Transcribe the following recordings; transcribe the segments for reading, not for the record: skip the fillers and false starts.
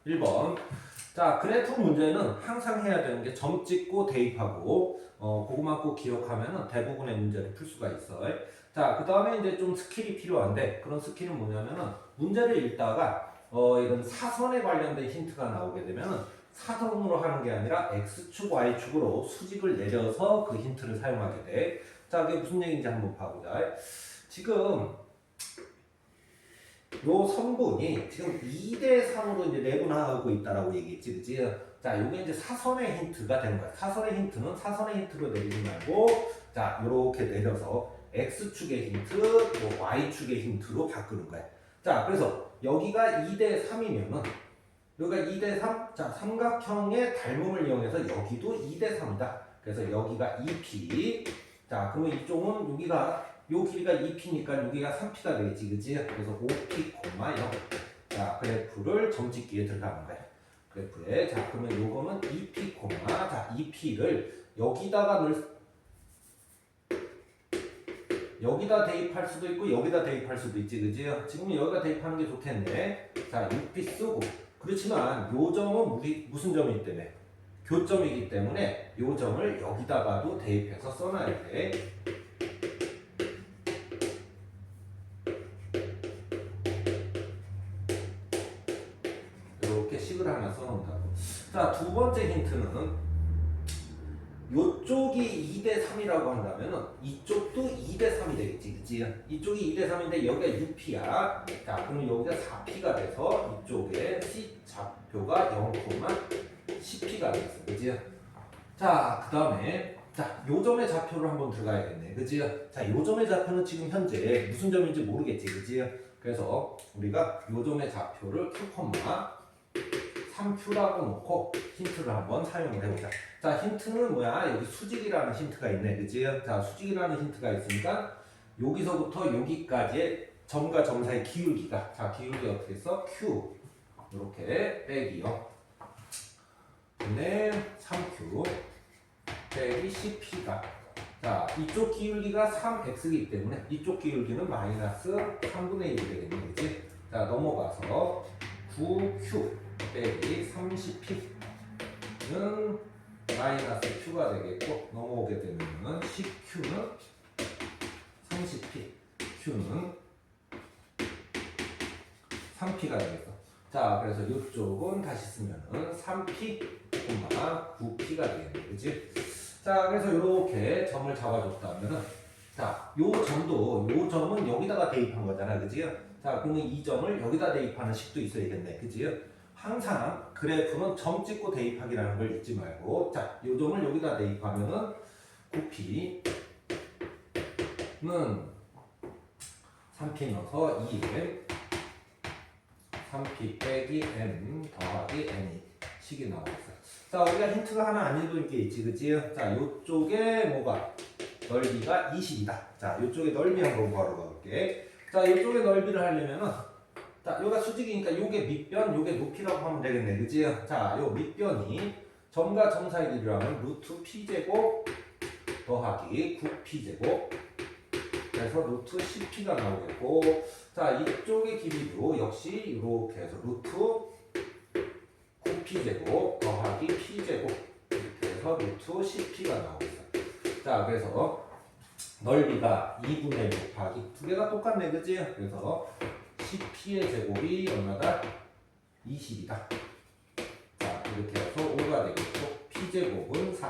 1번. 자, 그래프 문제는 항상 해야 되는 게 점 찍고 대입하고, 그것만 꼭 기억하면은 대부분의 문제를 풀 수가 있어요. 자, 그 다음에 이제 좀 스킬이 필요한데, 그런 스킬은 뭐냐면은, 문제를 읽다가, 이런 사선에 관련된 힌트가 나오게 되면은, 사선으로 하는 게 아니라 X축, Y축으로 수직을 내려서 그 힌트를 사용하게 돼. 자, 그게 무슨 얘기인지 한번 봐보자. 지금, 요 성분이 지금 2대 3으로 이제 내분화하고 있다라고 얘기했지, 그치? 자, 요게 이제 사선의 힌트가 되는 거야. 사선의 힌트는 사선의 힌트로 내리지 말고, 자, 요렇게 내려서 X축의 힌트, 뭐 Y축의 힌트로 바꾸는 거야. 자, 그래서 여기가 2대 3이면은, 여기가 2대 3, 자, 삼각형의 닮음을 이용해서 여기도 2대 3이다. 그래서 여기가 2P. 자, 그러면 이쪽은 여기가 요 길이가 2P니까 여기가 3P가 되겠지, 그치? 그래서 5P, 0. 자, 그래프를 점찍기에 들어가는 거야. 그래프에. 자, 그러면 요거는 2P, 자, 2P를 여기다 대입할 수도 있고, 여기다 대입할 수도 있지, 그치? 지금 여기다 대입하는 게 좋겠네. 자, 6P 쓰고. 그렇지만 요 점은 무슨 점이기 때문에? 교점이기 때문에 요 점을 여기다가도 대입해서 써놔야 돼. 이렇게 식을 하나 써놓는다고. 자, 두 번째 힌트는 요쪽이 2대 3이라고 한다면 이쪽도 2대 3이 되겠지, 그치? 이쪽이 2대 3인데 여기가 6P야. 자, 그러면 여기가 4P가 돼서 이쪽에 C 좌표가 0,10P가 되겠어, 그치? 자, 그 다음에 자, 요 점의 좌표를 한번 들어가야겠네, 그치? 자, 요 점의 좌표는 지금 현재 무슨 점인지 모르겠지, 그치? 그래서 우리가 요 점의 좌표를 Q, 3Q라고 놓고 힌트를 한번 사용을 해보자. 자, 힌트는 뭐야? 여기 수직이라는 힌트가 있네, 그치? 자, 수직이라는 힌트가 있으니까 여기서부터 여기까지의 점과 점 사이 기울기가, 자, 기울기 어떻게 써? Q 이렇게 빼기요. 근데 3Q 빼기 CP가, 자, 이쪽 기울기가 3x이기 때문에 이쪽 기울기는 마이너스 3분의 1이 되겠네, 그치? 자, 넘어가서 9Q 빼기 30P는 마이너스 Q가 되겠고, 넘어오게 되면은 10Q는 30P, Q는 3P가 되겠어. 자, 그래서 이쪽은 다시 쓰면은 3P, 9P가 되겠네, 그치? 자, 그래서 이렇게 점을 잡아줬다면은, 자, 요 점은 여기다가 대입한 거잖아, 그치? 자, 그러면 이 점을 여기다 대입하는 식도 있어야겠네, 그치? 항상 그래프는 점 찍고 대입하기라는 걸 잊지 말고, 자, 요 점을 여기다 대입하면은 9P는 3P 넣어서 2M, 3P 빼기 M 더하기 N이 식이 나오겠어. 자, 우리가 힌트가 하나 안 읽은 게 있지, 그치? 자, 요쪽에 뭐가? 넓이가 20이다. 자, 요쪽에 넓이 한번 걸어볼게. 자, 요쪽에 넓이를 하려면은, 자, 요가 수직이니까 요게 밑변, 요게 높이라고 하면 되겠네, 그치? 자, 요 밑변이 점과 점 사이 길이라면 루트 P제곱 더하기 9P제곱, 그래서 루트 10P가 나오겠고, 자, 이쪽의 길이도 역시 이렇게 해서 루트 9P제곱 더하기 P제곱, 이렇게 해서 루트 10P가 나오겠어. 자, 그래서 넓이가 2분의 1 곱하기 두 개가 똑같네, 그치? 그래서 10P의 제곱이 얼마다? 20이다. 자, 이렇게 해서 5가 되겠고, P제곱은 4.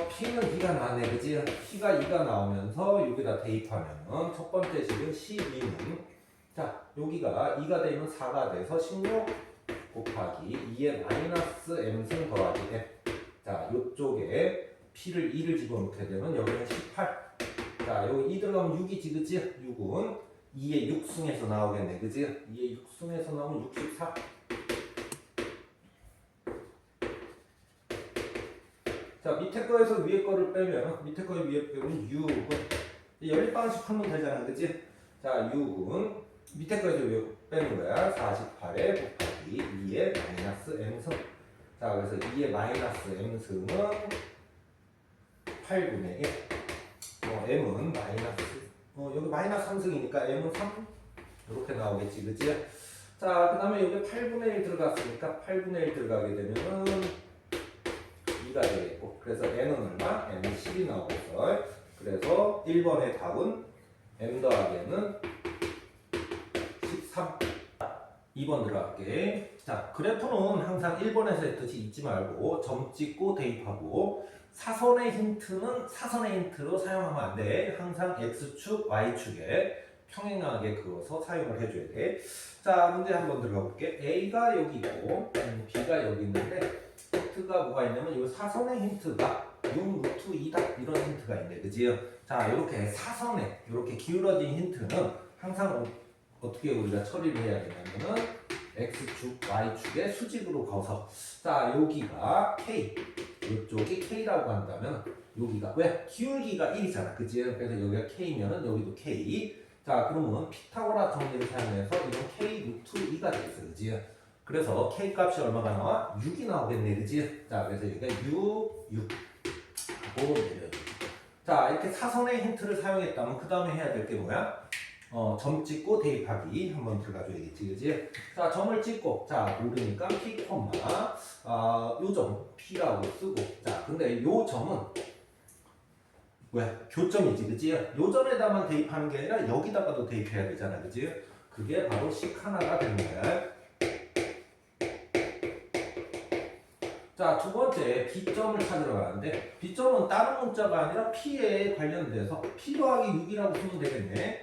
P는 2가 나네, 그치? P가 2가 나오면서 여기다 대입하면은 첫 번째 식은 12는, 자, 여기가 2가 되면 4가 돼서 16 곱하기 2의 마이너스 m승 더하기 m. 자, 요쪽에 P를 2를 집어넣게 되면 여기는 18. 자, 여기 2 들어가면 6이지, 그치? 6은 2의 6승에서 나오겠네, 그치? 2의 6승에서 나오면 64. 자, 밑에 거에서 위에 거를 빼면, 밑에 거에 위에 빼면 6은 연립방식 하면 되잖아, 그치? 자, 6은 밑에 거에서 위에 빼는 거야. 48에 곱하기 2의 마이너스 m승. 자, 그래서 2의 마이너스 m승은 8분의 1. m은 마이너스, 여기 마이너스 3승이니까 m은 3. 이렇게 나오겠지, 그치? 자, 그 다음에 여기 8분의 1 들어갔으니까 8분의 1 들어가게 되면은 2가 되겠고, 그래서 n은 얼마? n은 10이 나오겠어. 그래서 1번의 답은 n 더하기 n은 13. 2번 들어갈게. 자, 그래프는 항상 1번에서 했듯이 잊지 말고 점 찍고 대입하고, 사선의 힌트는 사선의 힌트로 사용하면 안 돼. 항상 x축, y축에 평행하게 그어서 사용을 해줘야 돼. 자, 문제 한번 들어가 볼게. A가 여기 있고 B가 여기 있는데 힌트가 뭐가 있냐면 이 사선의 힌트가 6 루트 2다 이런 힌트가 있네, 그지? 자, 이렇게 사선에 이렇게 기울어진 힌트는 항상 어떻게 우리가 처리를 해야 되냐면은 x축, y축의 수직으로 가서, 자, 여기가 k, 이쪽이 k라고 한다면 여기가 왜? 기울기가 1이잖아, 그치? 그래서 여기가 k면은 여기도 k. 자, 그러면 피타고라 정리를 사용해서 이건 k 루트 2가 되겠어, 그치? 그래서 k 값이 얼마가 나와? 6이 나오겠네, 그치? 자, 그래서 여기가 6 하고 내려줘. 자, 이렇게 사선의 힌트를 사용했다면 그 다음에 해야 될 게 뭐야? 점 찍고 대입하기 한번 들어가줘야겠지, 그지? 자, 점을 찍고, 자, 모르니까 p, 요 점 p라고 쓰고, 자, 근데 요 점은 왜? 교점이지, 그지? 요 점에다만 대입하는 게 아니라 여기다가도 대입해야 되잖아, 그지? 그게 바로 식하나가 되는 거야. 자, 두 번째 B점을 찾으러 가는데, B점은 다른 문자가 아니라 P에 관련돼서 P 더하기 6이라고 쓰면 되겠네.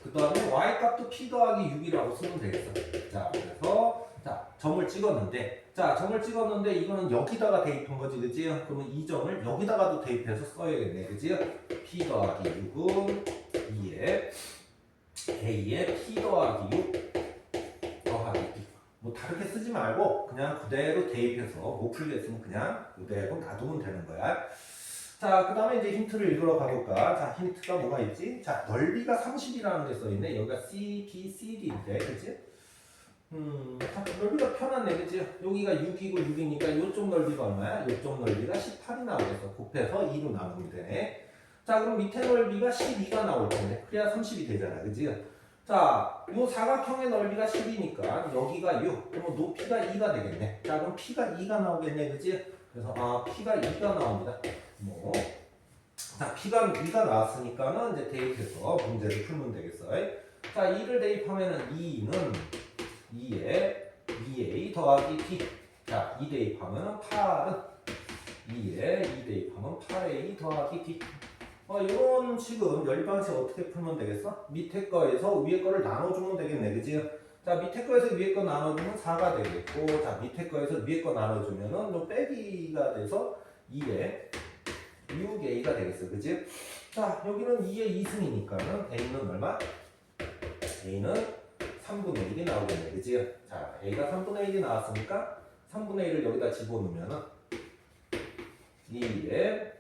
그 다음에 Y값도 P 더하기 6이라고 쓰면 되겠어. 자, 그래서 자, 점을 찍었는데, 자, 점을 찍었는데 이거는 여기다가 대입한 거지, 그지? 그러면 이 점을 여기다가도 대입해서 써야겠네, 그지? P 더하기 6은 2에 A에 P 더하기 6 더하기 B. 뭐 다르게 쓰지 말고 그냥 그대로 대입해서 못 풀겠으면 그냥 그대로 놔두면 되는 거야. 자, 그 다음에 이제 힌트를 읽으러 가볼까? 자, 힌트가 뭐가 있지? 자, 넓이가 30이라는 게 써있네. 여기가 C, B, C, D인데, 그치? 자, 넓이가 편하네, 그치? 여기가 6이고 6이니까 이쪽 넓이가 얼마야? 이쪽 넓이가 18이 나오겠어. 곱해서 2로 나누면 되네. 자, 그럼 밑에 넓이가 12가 나올 텐데. 그래야 30이 되잖아, 그치? 자, 이 사각형의 넓이가 10이니까 여기가 6. 그러면 높이가 2가 되겠네. 자, 그럼 P가 2가 나오겠네, 그치? 그래서 P가 2가 나옵니다. 뭐, 자, P가 2가 나왔으니까는 이제 대입해서 문제를 풀면 되겠어. 자, 2를 대입하면은 2는 2에 2a 더하기 b. 자, 2 대입하면은 8은 2에 2 대입하면 8a 더하기 b. 이런 식은 연립방식 어떻게 풀면 되겠어? 밑에 거에서 위에 거를 나눠주면 되겠네, 그지? 자, 밑에 거에서 위에 거 나눠주면 4가 되겠고, 자, 밑에 거에서 위에 거 나눠주면은 요 빼기가 돼서 2에 6a가 되겠어, 그지? 자, 여기는 2의 2승이니까는 a는 얼마? a는 3분의 1이 나오겠네, 그지? 자, a가 3분의 1이 나왔으니까 3분의 1을 여기다 집어넣으면은 2에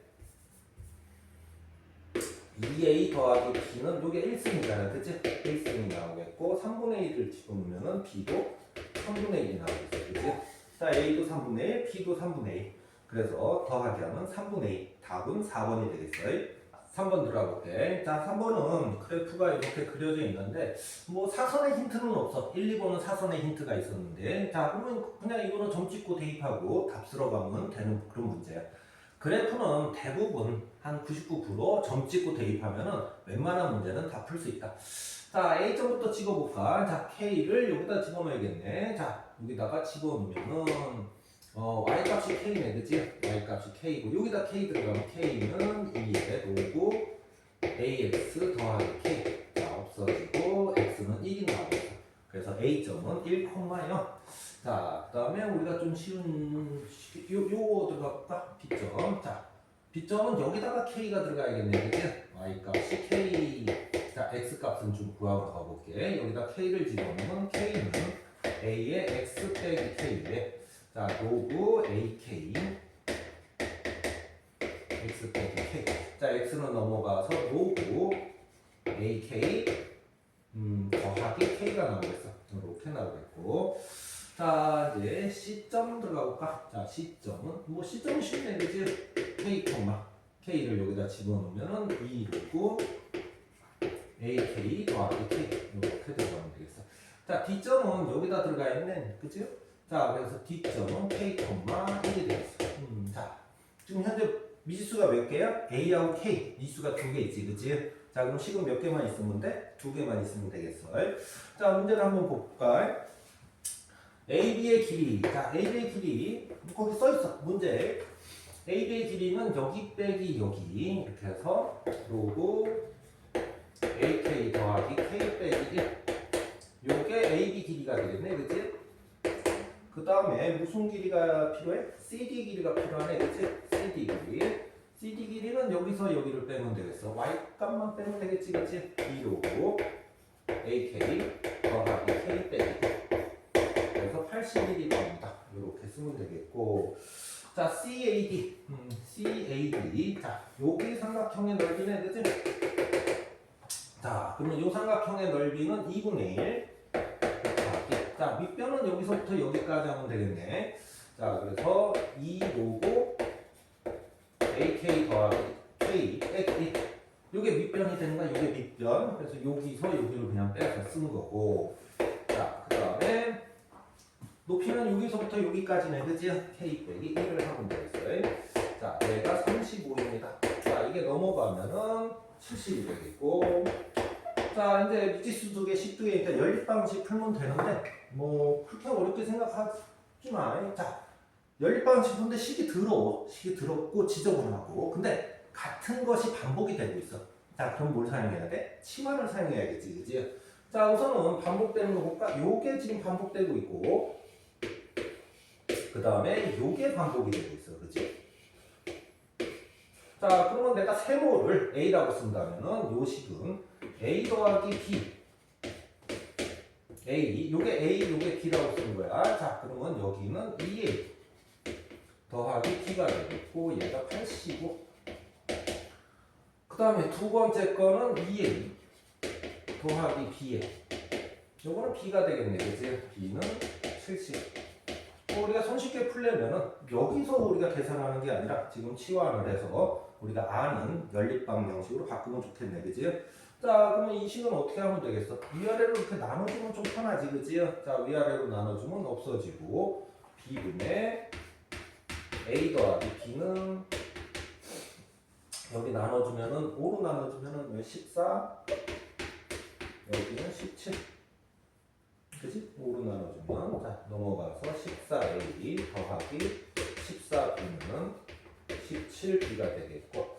2a 더하기 b는 요게 1승이잖아, 그치? 1승이 나오겠고 3분의 1을 집어넣으면 b도 3분의 1이 나오겠어, 그치? 자, a도 3분의 1, b도 3분의 1. 그래서 더하기 하면 3분의 2. 답은 4번이 되겠어요. 3번 들어가볼게. 자, 3번은 그래프가 이렇게 그려져 있는데 뭐 사선의 힌트는 없어. 1, 2번은 사선의 힌트가 있었는데, 자, 그러면 그냥 이거는 점 찍고 대입하고 답 쓸어가면 되는 그런 문제야. 그래프는 대부분 한 99% 점 찍고 대입하면은 웬만한 문제는 다 풀 수 있다. 자, A점부터 찍어볼까? 자, K를 여기다 집어넣어야겠네. 자, 여기다가 집어넣으면은 Y값이 K네, 그치? Y값이 K고 여기다 K 들어가면 K는 2에 놓고 AX 더하기 K. 자, 없어지고 X는 1이 나오겠다. 그래서 A점은 1,0. 자, 그 다음에 우리가 좀 쉬운 요거 들어갈까? B점. 자, B점은 여기다가 K가 들어가야겠네, 그치? Y값이 K. 자, X값은 좀 구하러 가볼게. 여기다 K를 집어넣으면 K는 A의 X 빼기 K인데, 자, 로그 AK X 빼기 K. 자, X는 넘어가서 로그 AK 더하기 K가 나오겠어. 이렇게 나오겠고. 자, 이제 C점 들어가 볼까? 자, C점은 뭐 C점은 쉽네, 그치? K, K를 여기다 집어넣으면은 2이고 AK 더하기 K 이렇게 들어가면 되겠어. 자, D점은 여기다 들어가 있네. 그죠? 자, 그래서 D점은 K, 1이 되겠어. 자, 지금 현재 미지수가 몇 개야? A하고 K. 미지수가 두 개 있지. 그치? 자, 그럼 식은 몇 개만 있으면 돼? 두 개만 있으면 되겠어. 자, 문제를 한번 볼까? AB의 길이. 자, AB의 길이. 거기 써있어. 문제. AB의 길이는 여기 빼기 여기. 이렇게 해서 로그 AK 더하기 K 빼기 1. 요게 AB 길이가 되겠네. 그치? 그 다음에 무슨 길이가 필요해? CD 길이가 필요하네. 그치? CD 길이. CD 길이는 여기서 여기를 빼면 되겠어. Y 값만 빼면 되겠지. 그치? B로고 AK 더하기 K 빼기. 그래서 81이 나옵니다. 이렇게 쓰면 되겠고. 자, CAD. CAD. 자, 여기 삼각형의 넓이네. 그치? 자, 그러면 이 삼각형의 넓이는 2분의 1. 자, 밑변은 여기서부터 여기까지 하면 되겠네. 자, 그래서 2 로고 AK 더하기 K 빼기. 요게 밑변이 되는 거야. 요게 밑변. 그래서 여기서 여기를 그냥 빼서 쓴 거고. 자, 그 다음에 높이는 여기서부터 여기까지네. 그지? K 빼기 1을 하면 되겠어요. 자, 얘가 35입니다. 자, 이게 넘어가면은 70이 되겠고. 자, 이제 미지수 두 개, 식 두 개니까 연립방식 풀면 되는데 뭐 그렇게 어렵게 생각하지 마. 자, 연립방식 푸는데 식이 더러워. 식이 더럽고 지저분하고. 근데 같은 것이 반복이 되고 있어. 자, 그럼 뭘 사용해야 돼? 치환을 사용해야겠지, 그지? 자, 우선은 반복되는 거 볼까? 요게 지금 반복되고 있고, 그 다음에 요게 반복이 되고 있어, 그지? 자, 그러면 내가 세모를 A라고 쓴다면은 요 식은 A 더하기 B. A, 요게 A, 요게 B라고 쓰는 거야. 자, 그러면 여기는 2A 더하기 B가 되겠고, 얘가 85. 그 다음에 두 번째 거는 2A 더하기 B에. 요거는 B가 되겠네, 그치? B는 70. 우리가 손쉽게 풀려면은 여기서 우리가 계산하는 게 아니라 지금 치환을 해서 우리가 아는 연립방 형식으로 바꾸면 좋겠네, 그치? 자, 그러면 이 식은 어떻게 하면 되겠어? 위아래로 이렇게 나눠주면 좀 편하지, 그치? 자, 위아래로 나눠주면 없어지고 B분의 A 더하기 B는 여기 나눠주면은 5로 나눠주면은 14 여기는 17 그치? 5로 나눠주면 자 넘어가서 14A 더하기 14B는 17B가 되겠고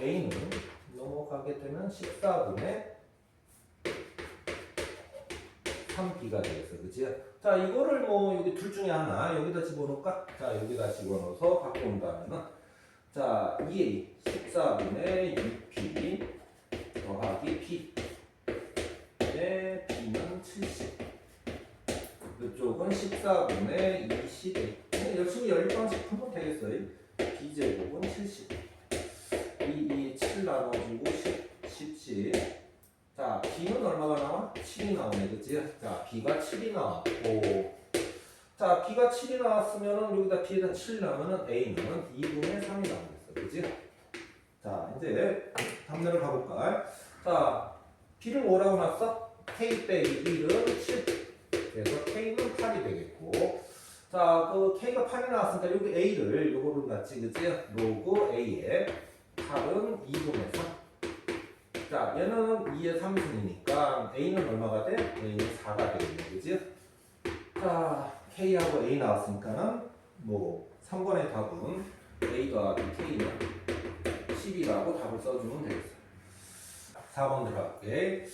A는 넘어가게 되면 14분의 3B가 되겠어. 그치? 자, 이거를 뭐 여기 둘 중에 하나 여기다 집어넣을까? 자, 여기다 집어넣어서 바꾼다면은 자, 2A 14분의 6B 더하기 B 의 B는 70 이쪽은 14분의 21 열심히 연립방식 풀면 되겠어요. B제곱은 70 2, 7 나눠주고 10 자, B는 얼마가 나와? 7이 나오네, 그치? 자, B가 7이 나왔고 자, B가 7이 나왔으면은 여기다 B에다 7 나오면은 A는 2분의 3이 나오겠어, 그치? 자, 이제 답례를 가볼까? 자, B를 뭐라고 놨어? K 빼기 1은 7 그래서 K는 8이 되겠고 자, 그 K가 8이 나왔으니까 여기 A를 요거를 놨지, 그치? 로그 A에 8은 2분의 3 자, 얘는 2의 3승이니까 A는 얼마가 돼? A는 4가 되겠네, 그치? 자, K하고 A 나왔으니까는 뭐 3번의 답은 A 더하기 K는 10이라고 답을 써주면 되겠어. 4번 들어갈게.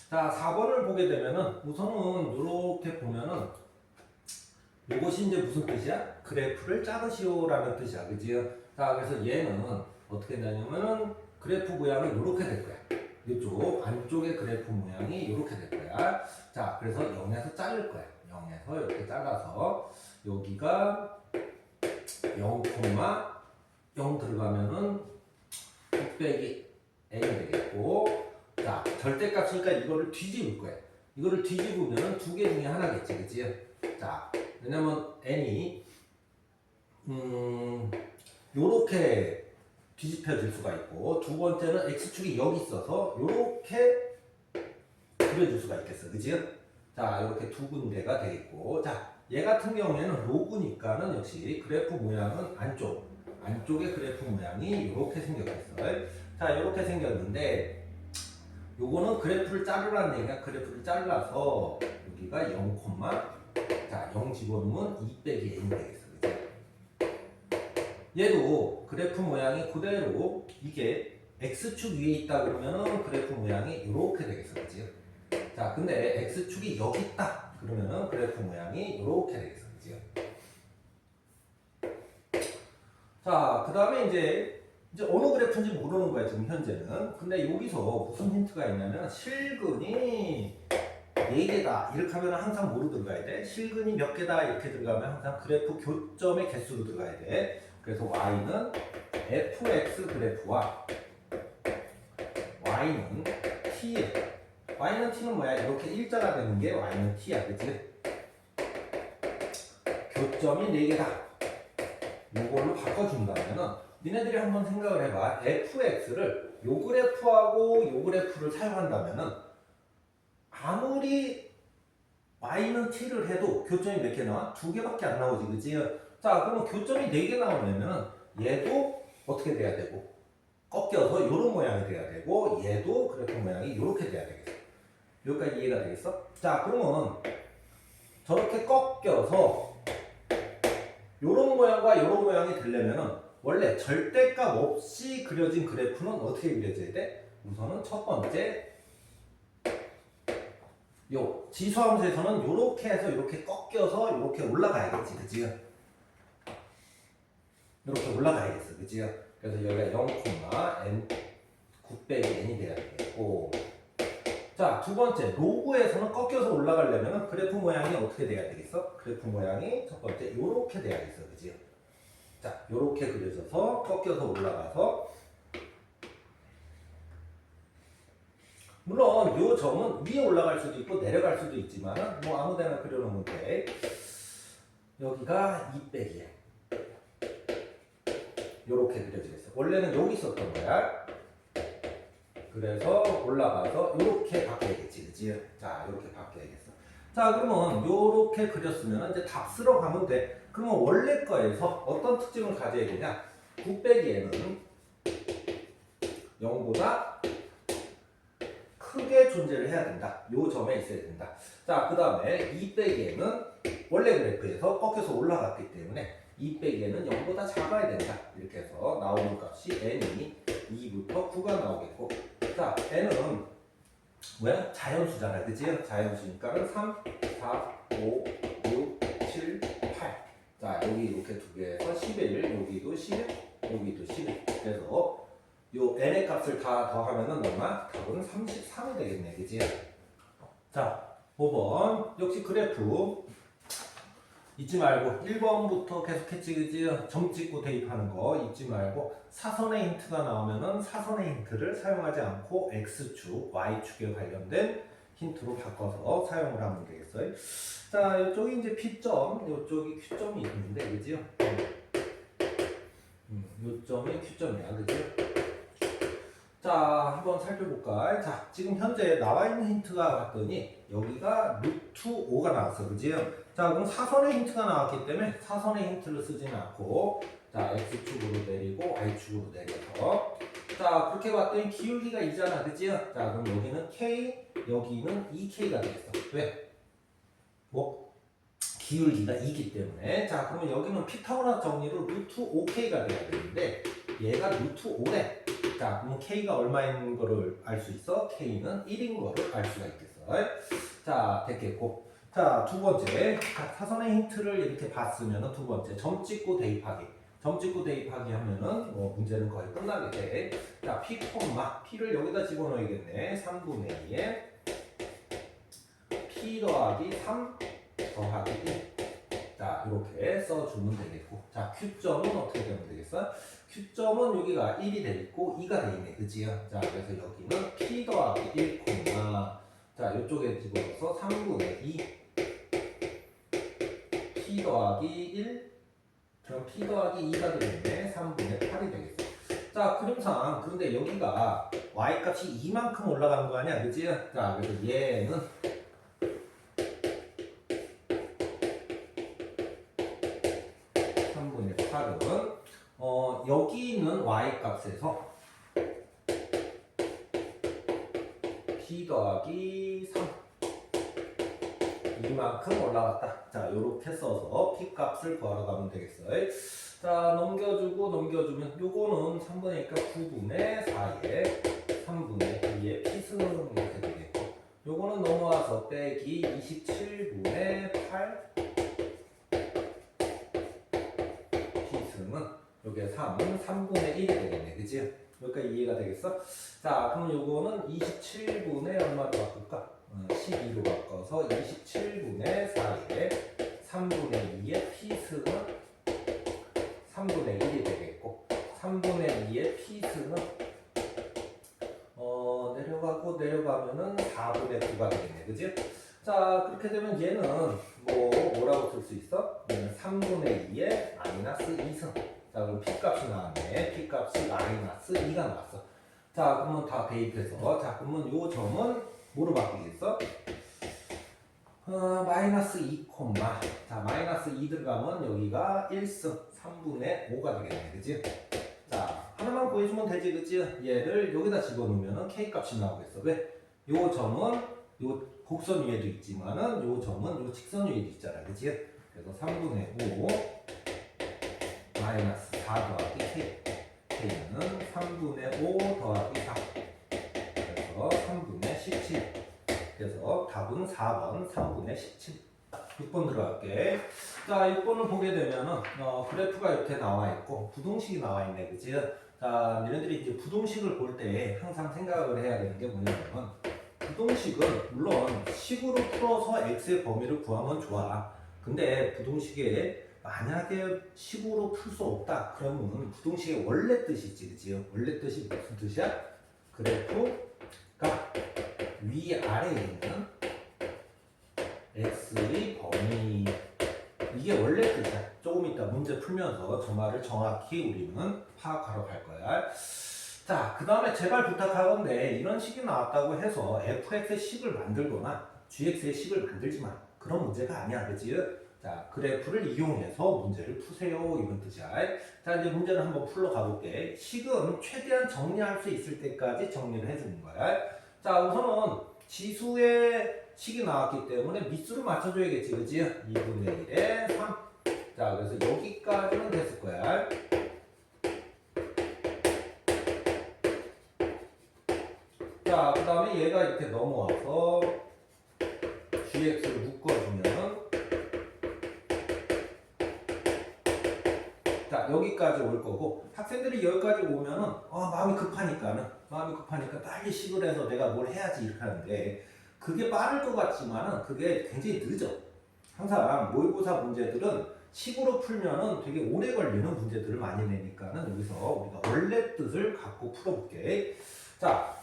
자, 4번을 보게 되면은 우선은 이렇게 보면은 이것이 이제 무슨 뜻이야? 그래프를 짜으시오라는 뜻이야, 그치? 자, 그래서 얘는 어떻게 되냐면은 그래프 모양은 이렇게 될 거야. 이쪽 안쪽의 그래프 모양이 이렇게 될 거야. 자, 그래서 0에서 자를 거야. 0에서 이렇게 잘라서 여기가 0,0 들어가면은 6 빼기 n이 되겠고 자, 절대값이니까 이거를 뒤집을 거야. 이거를 뒤집으면은 두 개 중에 하나겠지, 그치? 자, 왜냐면 n이 요렇게 뒤집혀질 수가 있고 두 번째는 x축이 여기 있어서 요렇게 그려줄 수가 있겠어, 그치? 자, 자, 이렇게 두 군데가 되겠고, 자, 얘 같은 경우에는 로그니까는 역시 그래프 모양은 안쪽의 그래프 모양이 이렇게 생겼어요. 자, 이렇게 생겼는데, 요거는 그래프를 자르라는 얘기가 그래프를 잘라서 여기가 0, 자, 0 집어넣으면 2 빼기 n이 되겠어. 그죠? 얘도 그래프 모양이 그대로 이게 x축 위에 있다 그러면은 그래프 모양이 이렇게 되겠어. 그지? 자, 근데 x축이 여기 있다 그러면은 그래프 모양이 이렇게 되겠어. 그지? 자, 그 다음에 이제 어느 그래프인지 모르는 거야, 지금 현재는. 근데 여기서 무슨 힌트가 있냐면, 실근이 4개다. 이렇게 하면 항상 뭐로 들어가야 돼? 실근이 몇 개다. 이렇게 들어가면 항상 그래프 교점의 개수로 들어가야 돼. 그래서 y는 fx 그래프와 y는 t. y는 t는 뭐야? 이렇게 일자가 되는 게 y는 t야. 그치? 교점이 4개다. 이걸로 바꿔준다면은, 니네들이 한번 생각을 해봐. fx를 요 그래프하고 요 그래프를 사용한다면은 아무리 y는 t를 해도 교점이 몇 개 나와? 2개밖에 안 나오지, 그치? 자, 그러면 교점이 4개 나오려면은 얘도 어떻게 돼야 되고, 꺾여서 요런 모양이 돼야 되고, 얘도 그래프 모양이 요렇게 돼야 되겠어. 여기까지 이해가 되겠어? 자, 그러면 저렇게 꺾여서 요런 모양과 요런 모양이 되려면은 원래 절대값 없이 그려진 그래프는 어떻게 그려져야 돼? 우선은 첫 번째, 요 지수함수에서는 요렇게 해서 이렇게 꺾여서 이렇게 올라가야겠지, 그치? 이렇게 올라가야겠어, 그치? 그래서 여기가 0, n 9 빼기 n이 돼야 되겠고, 자, 두 번째, 로그에서는 꺾여서 올라가려면 그래프 모양이 어떻게 돼야 되겠어? 그래프 모양이 첫 번째 요렇게 돼야겠어, 그치? 자, 요렇게 그려져서 꺾여서 올라가서, 물론 요 점은 위에 올라갈 수도 있고 내려갈 수도 있지만 뭐 아무 데나 그려놓으면 돼. 여기가 2 빼기 요렇게 그려지겠어. 원래는 여기 있었던 거야. 그래서 올라가서 요렇게 바뀌어야겠지, 그치? 자, 요렇게 바뀌어야겠어. 자, 그러면 요렇게 그렸으면 이제 답 쓰러 가면 돼. 그러면 원래 거에서 어떤 특징을 가져야 되냐? 9 빼기에는 0보다 크게 존재를 해야 된다. 요 점에 있어야 된다. 자, 그 다음에 2 빼기에는 원래 그래프에서 꺾여서 올라갔기 때문에 2 빼기에는 0보다 작아야 된다. 이렇게 해서 나오는 값이 n이 2부터 9가 나오겠고, 자, n은 뭐야? 자연수잖아, 그치? 자연수니까 3, 4, 5, 6, 7, 8. 자, 여기 이렇게 두 개에서 11, 여기도 11, 여기도 11. 그래서 요 n의 값을 다 더하면은 얼마? 답은 33이 되겠네, 그치? 자, 5번 역시 그래프 잊지 말고 1번부터 계속 했지, 그치? 점 찍고 대입하는 거 잊지 말고 사선의 힌트가 나오면은 사선의 힌트를 사용하지 않고 x축, y축에 관련된 힌트로 바꿔서 사용을 하면 되겠어요. 자, 이쪽이 이제 P점, 이쪽이 Q점이 있는데, 그지요? 요점이 Q점이야, 그지요? 자, 한번 살펴볼까? 자, 지금 현재 나와 있는 힌트가 봤더니 여기가 루트 5가 나왔어, 그지요? 자, 그럼 사선의 힌트가 나왔기 때문에 사선의 힌트를 쓰지는 않고, 자, x축으로 내리고 y축으로 내려서, 자, 그렇게 봤더니 기울기가 2잖아, 그지요? 자, 그럼 여기는 k, 여기는 2k가 되겠어. 왜? 뭐? 기울기가 2기 때문에. 자, 그러면 여기는 피타고라스 정리로 루트 5k가 돼야 되는데 얘가 루트 5래. 자, 그럼 k가 얼마인 거를 알 수 있어? k는 1인 거를 알 수가 있겠어. 자, 됐겠고. 자, 두 번째. 자, 사선의 힌트를 이렇게 봤으면 두 번째. 점 찍고 대입하기. 점 찍고 대입하기 하면은 뭐 문제는 거의 끝나게 돼. 자, p, p를 여기다 집어넣어야겠네. 3분의 2에 p 더하기 3 더하기 1. 자, 이렇게 써주면 되겠고. 자, Q점은 어떻게 되면 되겠어? Q점은 여기가 1이 되겠고 2가 되겠네, 그치요? 자, 그래서 여기는 P 더하기 1, 자, 이쪽에 집어넣어서 3분의 2 P 더하기 1, 그럼 P 더하기 2가 되겠네. 3분의 8이 되겠어. 자, 그림상, 그런데 여기가 Y 값이 2만큼 올라가는 거 아니야, 그치요? 자, 그래서 얘는 8은 여기 있는 y 값에서 p 더하기 3 이만큼 올라갔다. 자, 요렇게 써서 p 값을 구하러 가면 되겠어요. 자, 넘겨주고 넘겨주면 요거는 3분의 2니까 9분의 4에 3분의 2의 p승 이렇게 되겠고, 요거는 넘어와서 빼기 27분의 8 p승은 요게 3은 3분의 1이 되겠네. 그치? 여기까지 이해가 되겠어? 자, 그럼 요거는 27분의 얼마로 바꿀까? 12로 바꿔서 27분의 4에 3분의 2의 p승은 3분의 1이 되겠고, 3분의 2의 p승은 내려가고 내려가면은 4분의 9가 되겠네. 그지? 자, 그렇게 되면 얘는 뭐라고 쓸 수 있어? 3분의 2의 마이너스 2승. 자, 그럼 P값이 나왔네. P값이 마이너스 2가 나왔어. 자, 그러면 다 대입해서, 자, 그러면 요 점은 뭐로 바뀌겠어? 마이너스 2, 자, 마이너스 2 들어가면 여기가 1승 3분의 5가 되겠네. 그지? 자, 하나만 구해주면 되지. 그지? 얘를 여기다 집어넣으면 K값이 나오겠어. 왜? 요 점은 요 곡선 위에도 있지만은 요 점은 요 직선 위에도 있잖아. 그지? 그래서 3분의 5 마이너스 4 더하기 K. K는 3분의 5 더하기 4. 그래서 3분의 17. 그래서 답은 4번 3분의 17. 6번 들어갈게. 자, 6번을 보게 되면은 그래프가 이렇게 나와 있고 부동식이 나와 있네. 그치? 자, 얘네들이 이제 부동식을 볼 때 항상 생각을 해야 되는 게 뭐냐면, 부동식은 물론 식으로 풀어서 x의 범위를 구하면 좋아. 근데 부동식에 만약에 식으로 풀 수 없다 그러면 부동식의 원래 뜻이지. 그치? 원래 뜻이 무슨 뜻이야? 그래프가 위아래에 있는 x의 범위, 이게 원래 뜻이야. 조금 이따 문제 풀면서 저 말을 정확히 우리는 파악하러 갈 거야. 자, 그 다음에 제발 부탁하건데 이런 식이 나왔다고 해서 fx의 식을 만들거나 gx의 식을 만들지 마. 그런 문제가 아니야. 그치? 자, 그래프를 이용해서 문제를 푸세요. 이런 뜻이야. 자, 이제 문제를 한번 풀러 가볼게. 식은 최대한 정리할 수 있을 때까지 정리를 해주는 거야. 자, 우선은 지수의 식이 나왔기 때문에 밑수를 맞춰줘야겠지. 그치? 2분의 1에 3. 자, 그래서 여기까지는 됐을 거야. 자, 그 다음에 얘가 이렇게 넘어와서 gx를 묶어주면은, 자, 여기까지 올 거고, 학생들이 여기까지 오면은 마음이 급하니까 빨리 식을 해서 내가 뭘 해야지 이렇게 하는데, 그게 빠를 것 같지만은 그게 굉장히 늦어. 항상 모의고사 문제들은 식으로 풀면은 되게 오래 걸리는 문제들을 많이 내니까는 여기서 우리가 원래 뜻을 갖고 풀어볼게. 자,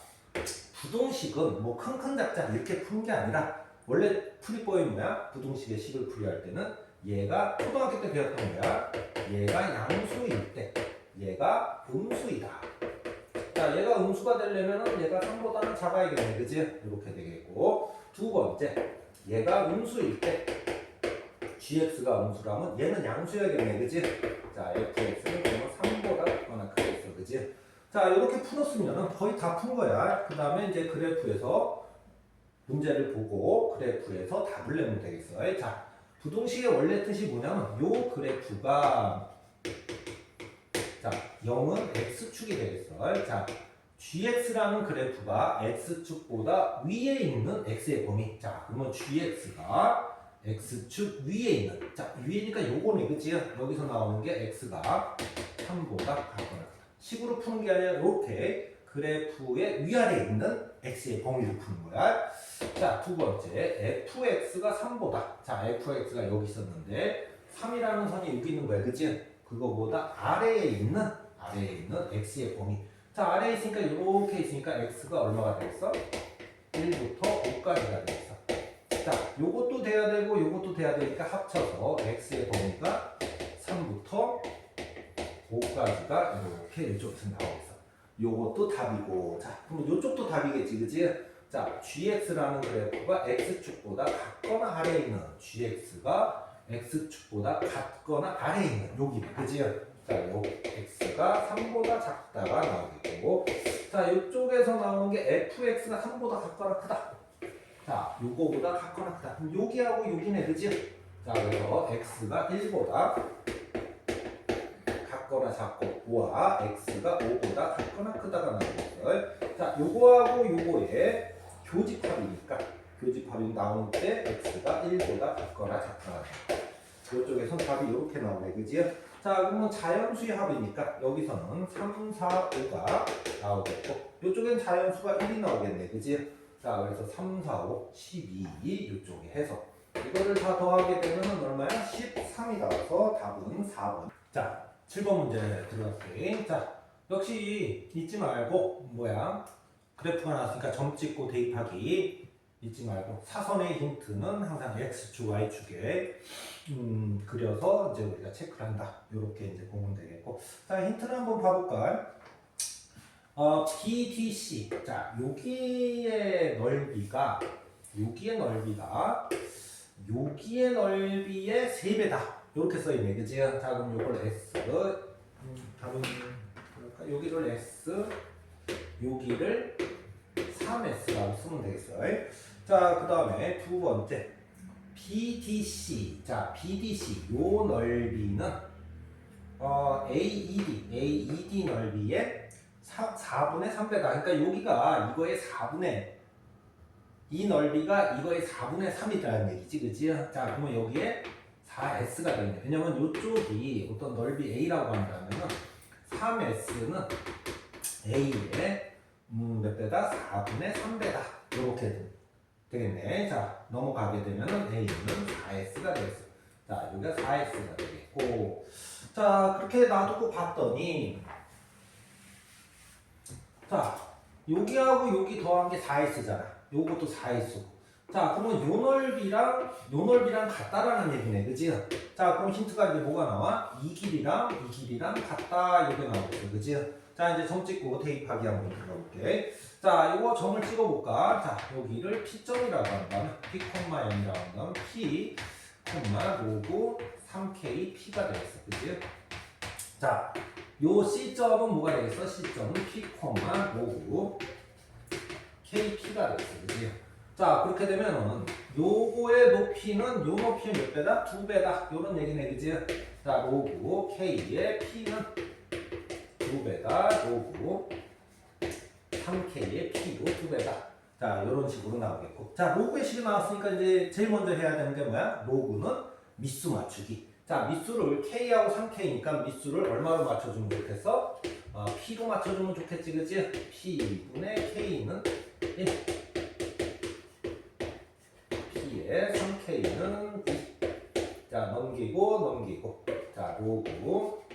부동식은 뭐 큰 작자 이렇게 푸는 게 아니라, 원래 풀이법이 뭐야? 부동식의 식을 풀이할 때는 얘가 초등학교 때 배웠던 거야. 얘가 양수일 때 얘가 음수이다. 자, 얘가 음수가 되려면은 얘가 3보다는 작아야겠네. 그지? 이렇게 되겠고, 두 번째, 얘가 음수일 때 gx가 음수라면 얘는 양수여야겠네. 그지? 자, fx는 그러면 3보다 작거나 크겠어. 그지? 자, 이렇게 풀었으면은 거의 다 푼 거야. 그 다음에 이제 그래프에서 문제를 보고 그래프에서 답을 내면 되겠어. 자, 부동식의 원래 뜻이 뭐냐면 요 그래프가, 자, 0은 x축이 되겠어. 자, gx라는 그래프가 x축보다 위에 있는 x의 범위. 자, 그러면 gx가 x축 위에 있는, 자, 위에니까 요거네. 그치? 여기서 나오는 게 x가 3보다 같거나, 식으로 푸는 게 아니라 이렇게 그래프의 위아래에 있는 x의 범위를 푸는 거야. 자, 두 번째, fx가 3보다, 자, fx가 여기 있었는데 3이라는 선이 여기 있는 거야. 그치? 그거보다 아래에 있는 x의 범위. 자, 아래에 있으니까 이렇게 있으니까 x가 얼마가 되겠어? 1부터 5까지가 되겠어. 자, 요것도 돼야 되고 요것도 돼야 되니까 합쳐서 x의 범위가 3부터 5까지가 이렇게 이쪽에서 나오겠어. 요것도 답이고, 자, 그럼 요쪽도 답이겠지. 그치? 자, gx라는 그래프가 x축보다 같거나 아래에 있는 gx가 x축보다 같거나 아래에 있는 여기네, 그지요? 자, 요 x가 3보다 작다가 나오겠고, 자, 이쪽에서 나오는 게 fx가 3보다 같거나 크다. 자, 요거보다 같거나 크다. 그럼 여기하고 여기네, 그지요? 자, 그래서 x가 1보다 같거나 작고, 와 x가 5보다 같거나 크다가 나오겠어요. 자, 요거하고 요거의 교집합이니까 교집합이 나올 때 x가 1보다 같거나 작거나 이쪽에선 답이 이렇게 나오네, 그지요? 자, 그러면 자연수의 합이니까 여기서는 3, 4, 5가 나오겠고, 이쪽엔 자연수가 1이 나오겠네, 그지요? 자, 그래서 3, 4, 5, 12 이쪽에 해서 이거를 다 더하게 되면 얼마야? 13이 나와서 답은 4번. 자, 7번 문제 들어갈게요. 자, 역시 잊지 말고 그래프가 나왔으니까 점 찍고 대입하기 잊지 말고, 사선의 힌트는 항상 x축, y축에 그려서 이제 우리가 체크를 한다. 이렇게 이제 보면 되겠고, 자, 힌트를 한번 봐볼까요? BDC. 자, 여기의 넓이가 여기의 넓이의 3배다. 이렇게 써있네, 그지? 자, 그럼 요걸 S, 답은 여기를 S, 여기를 3S라고 쓰면 되겠어요. 자, 그 다음에 두 번째 BDC. 자, BDC 요 넓이는 AED 넓이의 4분의 3배다. 그러니까 여기가 이거의 4분의 이 넓이가 이거의 4분의 3이라는 얘기지, 그치? 자, 그러면 여기에 4S가 되겠네. 왜냐면 이쪽이 어떤 넓이 A라고 한다면 3S는 A의 몇 배다? 4분의 3배다. 이렇게 되겠네. 자, 넘어가게 되면 A는 4S가 되겠어. 자, 여기가 4S가 되겠고, 자, 그렇게 놔두고 봤더니, 자, 여기하고 여기 더한 게 4S잖아. 요것도 4S고. 자, 그러면 요 넓이랑 같다라는 얘기네, 그지? 자, 그럼 힌트가 이제 뭐가 나와? 이 길이랑 같다, 이게 나오겠어, 그지? 자, 이제 점 찍고 대입하기 한번 들어볼게. 자, 요거 점을 찍어볼까? 자, 여기를 P점이라고 한다면, P,M이라고 한다면, P, 로그 3K, P가 되겠어, 그지? 자, 요 C점은 뭐가 되겠어? C점은 P, 로그 KP가 되겠어, 그지? 자, 그렇게 되면은 요거의 높이는 요 높이는 몇 배다? 2배다. 요런 얘기네, 그지? 자, 로그 K의 P는 2배다. 로그 3K의 P도 2배다. 자, 요런 식으로 나오겠고. 자, 로그의 식이 나왔으니까 이제 제일 먼저 해야 되는 게 뭐야? 로그는 미수 맞추기. 자, 미수를 K하고 3K니까 미수를 얼마로 맞춰주면 좋겠어? P로 맞춰주면 좋겠지, 그지? P분의 K는 1. P의 3K는 2. 자, 넘기고. 자, 로그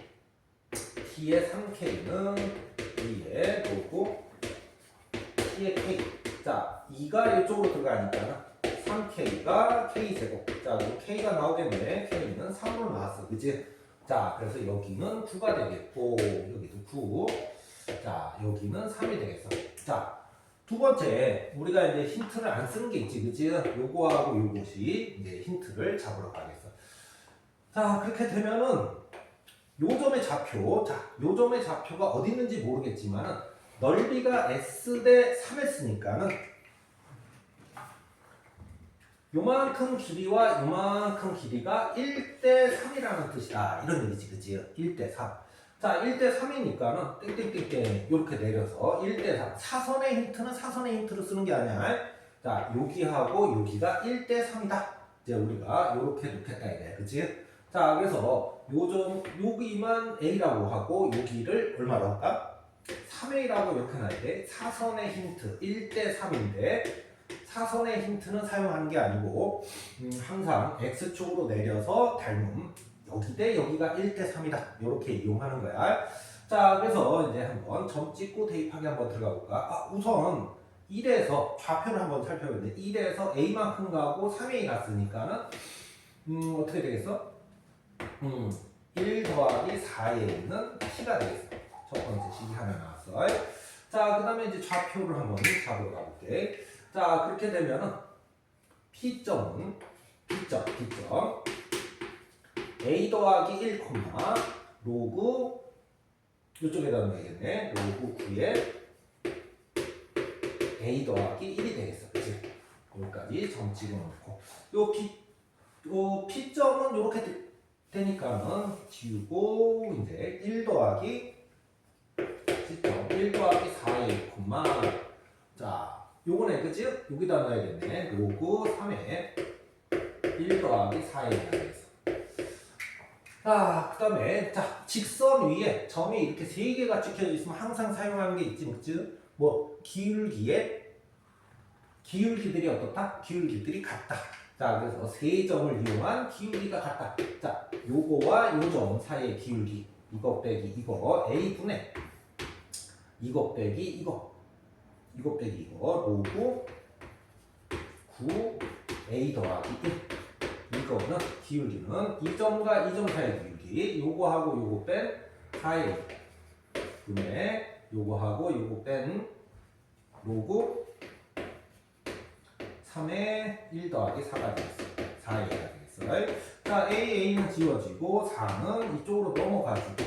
P의 3K는 2의 로그 P의 K. 자, 2가 이쪽으로 들어가니까 3K가 K제곱. 자, 그럼 K가 나오겠네. K는 3으로 나왔어, 그치? 자, 그래서 여기는 9가 되겠고, 여기도 9. 자, 여기는 3이 되겠어. 자, 두 번째, 우리가 이제 힌트를 안 쓰는 게 있지, 그치? 요거하고 요것이 이제 힌트를 잡으러 가겠어. 자, 그렇게 되면은 요 점의 좌표, 자, 요 점의 좌표가 어디 있는지 모르겠지만은 넓이가 S 대 3S니까는 요만큼 길이와 요만큼 길이가 1대 3이라는 뜻이다. 이런 얘기지, 그치? 1대 3. 자, 1대 3이니까는 땡땡땡땡 이렇게 내려서 1대 3. 사선의 힌트는 사선의 힌트로 쓰는 게 아니야. 자, 여기하고 여기가 1대 3이다. 이제 우리가 요렇게 놓겠다 이거야, 그치? 자, 그래서 여기만 A라고 하고 여기를 얼마로 할까? 3A라고 이렇게 놔야 돼. 사선의 힌트 1대 3인데 사선의 힌트는 사용하는 게 아니고 항상 X축으로 내려서 닮음 여기 대 여기가 1대 3이다. 이렇게 이용하는 거야. 자, 그래서 이제 한번 점 찍고 대입하기 한번 들어가 볼까? 우선 1에서 좌표를 한번 살펴보는데 1에서 A만큼 가고 3A 갔으니까는 어떻게 되겠어? 1 더하기 4에 있는 P가 되겠어. 첫 번째 식이 하나 나왔어. 자, 그 다음에 이제 좌표를 한번 잡으러 가볼게. 자, 그렇게 되면은 P점은 B점 a 더하기 1, 로그 이쪽에다 넣어야겠네. 로그 9에 a 더하기 1이 되겠어. 그치? 여기까지 점 찍어놓고 요 P점은 이렇게 되니까는 지우고 이제 1 더하기 C점 1 더하기 4의 콤마 자 요거네 그치? 여기다 넣어야겠네. 로그 3에 1 더하기 4의 되겠어. 자, 그 다음에, 자, 직선 위에 점이 이렇게 3개가 찍혀져 있으면 항상 사용하는 게 있지, 즉, 뭐, 기울기들이 어떻다? 기울기들이 같다. 자, 그래서 3점을 이용한 기울기가 같다. 자, 요거와 요 점 사이의 기울기, 이거 빼기 이거, A분의, 이거 빼기 이거, 이거 빼기 이거, 로그 9, A 더하기 1. 이거는 기울기는 이 점과 이 점 사이의 기울기 요거하고 요거 뺀 4의 분의 요거하고 요거 뺀 로그 3의 1 더하기 4가 되겠어. 4A가 되겠어. 자, A는 지워지고 4는 이쪽으로 넘어가지고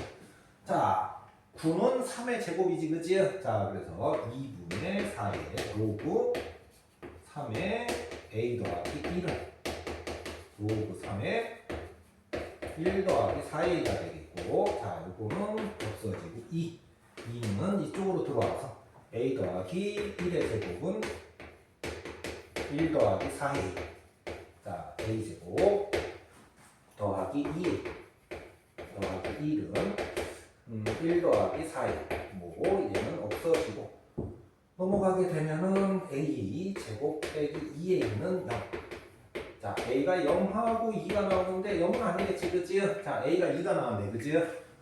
자, 9는 3의 제곱이지 그치? 자, 그래서 2분의 4의 로그 3의 A 더하기 1은 로그 3에 1 더하기 4a가 되겠고 자 요거는 없어지고 2는 이쪽으로 들어와서 a 더하기 1의 제곱은 1 더하기 4a 자 a 제곱 더하기 2a 더하기 1은 1 더하기 4a 뭐 얘는 없어지고 넘어가게 되면은 a 제곱 빼기 2a는 0 자, A가 0하고 2가 나오는데 0은 아니겠지, 그치? 자, A가 2가 나왔네, 그치?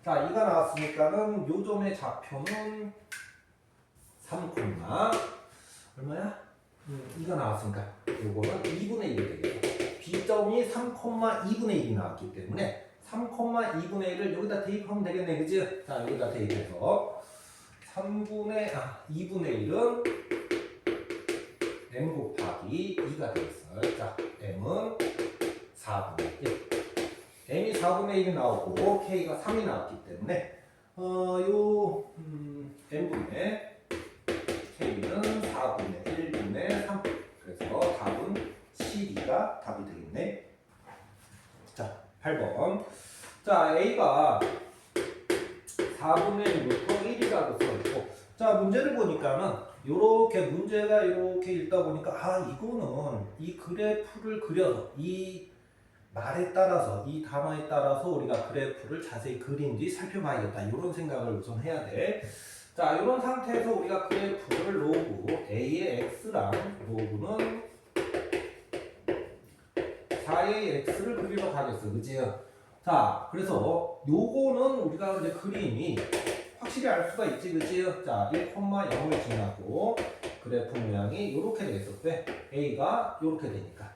자, 2가 나왔으니까는 요 점의 좌표는 3, 얼마야? 2가 나왔으니까 요거는 2분의 1이 되겠죠. B점이 3,2분의 1이 나왔기 때문에 3,2분의 1을 여기다 대입하면 되겠네, 그치? 자, 여기다 대입해서 2분의 1은 m 곱하기 2가 되겠어요. 자, m은 4분의 1. m이 4분의 1이 나오고 k가 3이 나왔기 때문에 m분의 k는 4분의 1분의 3. 그래서 답은 C,D가 답이 되겠네. 자, 8번. 자, a가 4분의 1부터 1이라고 써있고 자, 문제를 보니까는 요렇게 문제가 이렇게 읽다 보니까 아 이거는 이 그래프를 그려서 이 말에 따라서 이 단어에 따라서 우리가 그래프를 자세히 그린 뒤 살펴봐야겠다 이런 생각을 우선 해야 돼. 자 이런 상태에서 우리가 그래프를 로그 a의 x랑 로그는 4의 x를 그리러 가겠어 그치? 자 그래서 요거는 우리가 이제 그림이 확실히 알 수가 있지, 그치? 자, 1,0을 지나고 그래프 모양이 이렇게 되겠어. 왜? A가 이렇게 되니까.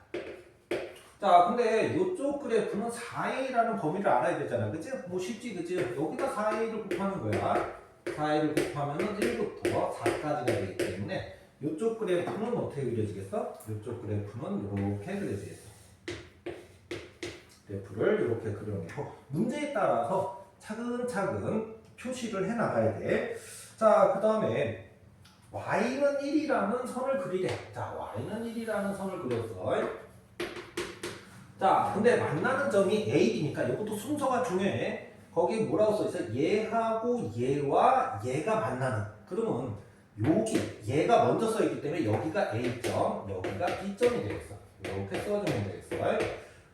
자, 근데 이쪽 그래프는 4A라는 범위를 알아야 되잖아, 그치? 뭐 쉽지, 그치? 여기다 4A를 곱하는 거야. 4A를 곱하면은 1부터 4까지가 되기 때문에 이쪽 그래프는 어떻게 그려지겠어? 이쪽 그래프는 이렇게 그려지겠어. 그래프를 이렇게 그려놓고 문제에 따라서 차근차근 표시를 해 나가야 돼. 자, 그 다음에 y는 1이라는 선을 그리래. 자, y는 1이라는 선을 그렸어. 자, 근데 만나는 점이 A이니까 이것도 순서가 중요해. 거기 뭐라고 써있어? 얘하고 얘와 얘가 만나는. 그러면 여기 얘가 먼저 써있기 때문에 여기가 A점, 여기가 B점이 되겠어. 이렇게 써주면 되겠어.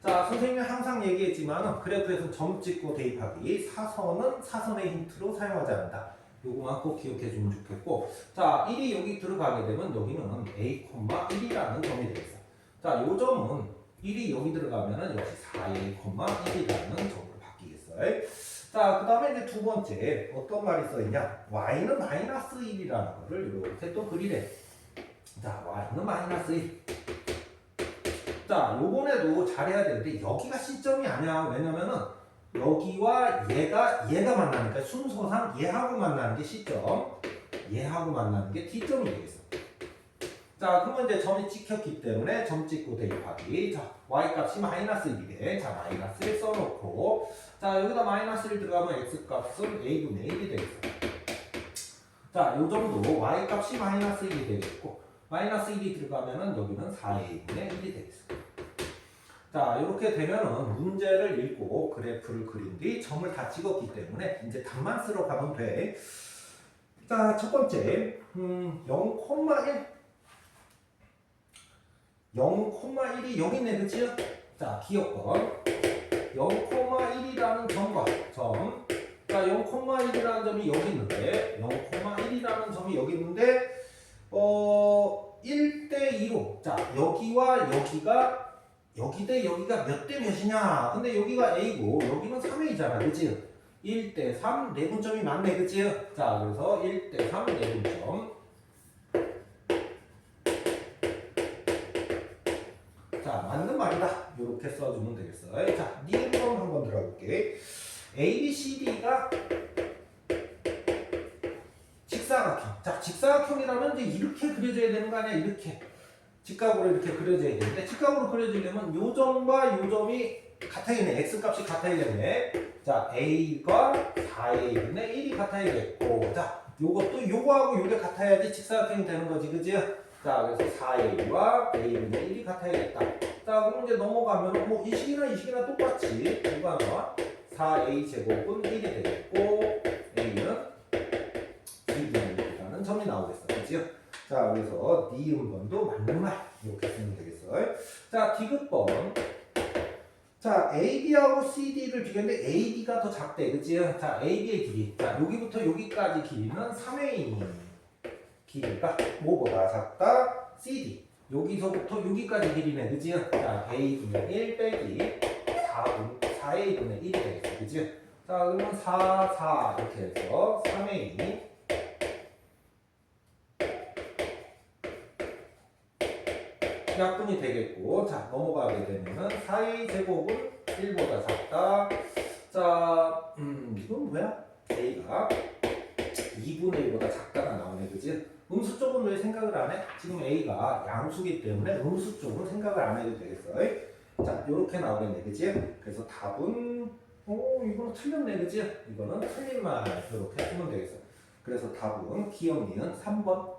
자, 선생님이 항상 얘기했지만 그래프에서 점 찍고 대입하기 사선은 사선의 힌트로 사용하지 않는다. 요거만 꼭 기억해 주면 좋겠고 자, 1이 여기 들어가게 되면 여기는 A, 1이라는 점이 되겠어. 자, 요 점은 1이 여기 들어가면은 역시 4A, 1이라는 점으로 바뀌겠어요. 자, 그 다음에 이제 두 번째 어떤 말이 써있냐? Y는 마이너스 1이라는 거를 이렇게 또 그리래. 자, Y는 마이너스 1. 자, 요번에도 잘해야 되는데 여기가 C점이 아니야. 왜냐면은 여기와 얘가 만나니까 순서상 얘하고 만나는 게 C점, 얘하고 만나는 게 D점이 되겠어. 자, 그러면 이제 점이 찍혔기 때문에 점 찍고 대입하기. 자, y 값이 마이너스 1이래. 자, 마이너스 1 써놓고 자, 여기다 마이너스 1 들어가면 x값은 a분의 1이 되겠어. 자, 요 정도 y값이 마이너스 1이 되겠고 마이너스 1이 들어가면은 여기는 4a분의 1이 되겠어. 자, 이렇게 되면은 문제를 읽고 그래프를 그린 뒤 점을 다 찍었기 때문에 이제 답만 쓰러 가면 돼. 자, 첫 번째 0,1 0,1이 여기 있네, 그치? 자, 기억번 0,1이라는 점과 점. 자, 0,1이라는 점이 여기 있는데 0,1이라는 점이 여기 있는데 1대 2로 자, 여기와 여기가 여기 대 여기가 몇 대 몇이냐? 근데 여기가 A고 여기는 3A잖아, 그치? 1대 3 내분점이 맞네, 그치? 자, 그래서 1대 3 내분점. 자, 맞는 말이다. 이렇게 써주면 되겠어. 자, 니은번 한번 들어볼게. A, B, C, D가 직사각형. 자, 직사각형이라면 이제 이렇게 그려져야 되는 거 아니야? 이렇게. 직각으로 이렇게 그려져야 되는데, 직각으로 그려지려면 요 점과 요 점이 같아야겠네. X값이 같아야겠네. 자, A가 4A분의 1이 같아야겠고, 자, 요것도 요거하고 요게 같아야지 직사각형이 되는 거지, 그지? 자, 그래서 4A와 A분의 1이 같아야겠다. 자, 그럼 이제 넘어가면 뭐 이 식이나 똑같이 누가 나와? 4A 제곱은 1이 되겠고 A는 2분의 1이라는 점이 나오겠어, 그렇죠? 자, 그래서 니은번도 맞는 말 이렇게 쓰면 되겠어. 자, 디귿번. 자, AB하고 CD를 비교했는데 AB가 더 작대, 그치? 자, AB의 길이. 자, 여기부터 여기까지 길이는 3A 길이가 뭐보다 작다? CD. 여기서부터 여기까지 길이네, 그치? 자, A분의 1 빼기 4A분의 1이 되겠어, 그치? 자, 그러면 4 이렇게 해서 3A 약분이 되겠고, 자, 넘어가게 되면은 4A 제곱은 1보다 작다. 자, 이건 뭐야? A가 2분의 1보다 작다가 나오네, 그치? 음수 쪽은 왜 생각을 안 해? 지금 A가 양수기 때문에 음수 쪽은 생각을 안 해도 되겠어. 자, 요렇게 나오겠네, 그치? 그래서 답은, 이거는 틀렸네, 그치? 이거는 틀린 말, 요렇게 쓰면 되겠어. 그래서 답은 기억니은 3번.